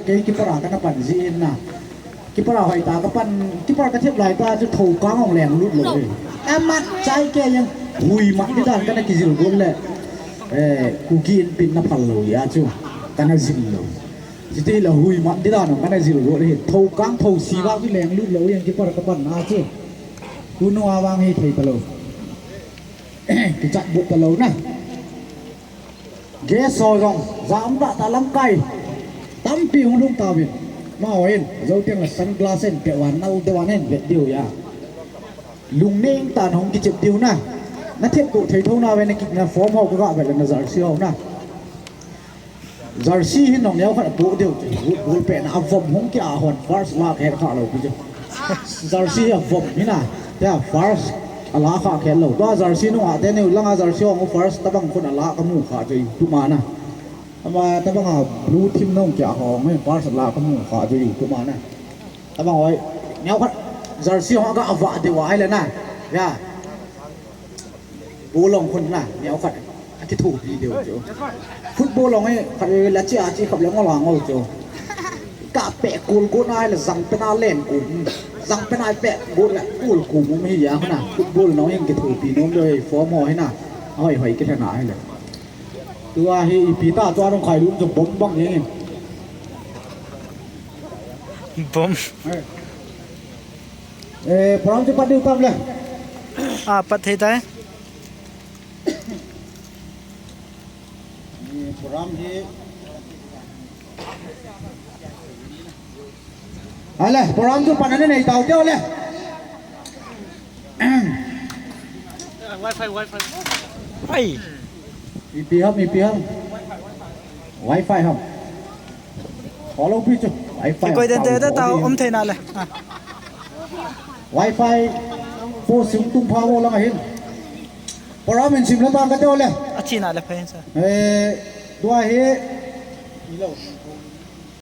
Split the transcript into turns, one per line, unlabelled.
cái para cái pan gì na cái para hỏi ta cái pan cái para cái thiệp lại taจะถูกกลางของแรงลุดเลยมัดใจแกยังหุยมัดที่ด้านกันกิจิลกุลเลยกูกินปินนับพันเลยอ่ะจูกันจิลเลยจิตเลยหุยมัดที่ด้านกันจิลกุลเลยถูกกลางถูกสีบ้าที่แรงลุดเลยยังที่para cái panอ่ะจูกูนัววางให้ถีบเลยกิจบุกเลยนะเกสโซงจามตะตะลำไก่ตั้มปีของลุงตาวินมาเห็นเราเตียงละซันกลาเซนเปวันเอาเดวันเห็นเบ็ดเดียวยาลุงเน่งตาหงกิจเดียวนะนักเทพกูเทยทุ่งนาเวนักกิจนะฟอร์มเขาก็แบบนั้นจาร์ซีเอานะจาร์ซีหินหนองเนี้ยเขาตัวเดียวกูเป็นอัฟฟอมหงกี้อาหอนฟาร์สลาแค่ข้าเราพี่จ้าจาร์ซีอัฟฟอมนี่นะแต่ฟาร์สลาข้าแค่เราตัวจาร์ซีนู่นแต่เนี่ยลังจาร์ซีของฟาร์สตะบังคนลาขมูข้าจะทุมานะมาตะบังรู้ทีมน้องจ่าของไม่ฟาร์สลาขมูข้าจะทุมานะตะบังไว้เนี่ยเขาจาร์ซีของก็อัฟวะเดียวไอ้เลยนะย่าบูลงคนน่ะเนี่ยเขาอันที่ถูกดีเดียวจ้ะฟุตบอลลงให้เขาละเจ้าจีขับเลี้ยงหลังเอาจ้ะกะเปะกูลกูนายเลยสั่งเป็นอาเล่นกูสั่งเป็นอาเปะกูแหละกูลกูไม่ยากนะฟุตบอลน้องยังกิถูกปีน้องเลยฟอร์มอให้น่ะเอาให้หอยกินขนาดให้เลยตัวให้ปีตาตัวต้องใครรู้จะbombบ้างยังไง
bomb
พร้อมจะปัดดิวตามเลย
ปัดให้ได้
พร้อมที่อะไรพร้อมจะปัดนั่นไหนเต่าเจ้าเลย
Wi-Fi
มีปีครับมีปีครับ Wi-Fi ครับขอลงพี่จุ๊ Wi-Fi
ก็เดินเต่าเทน่าเลย
Wi-Fi โฟสิงตุ้มพาวแล้วไงเห็นพร้อมเป็นสิบแล้วตอนกันเจ้าเลย
ชีน่าเลยเพื่อนซะ
ด้วยเฮ้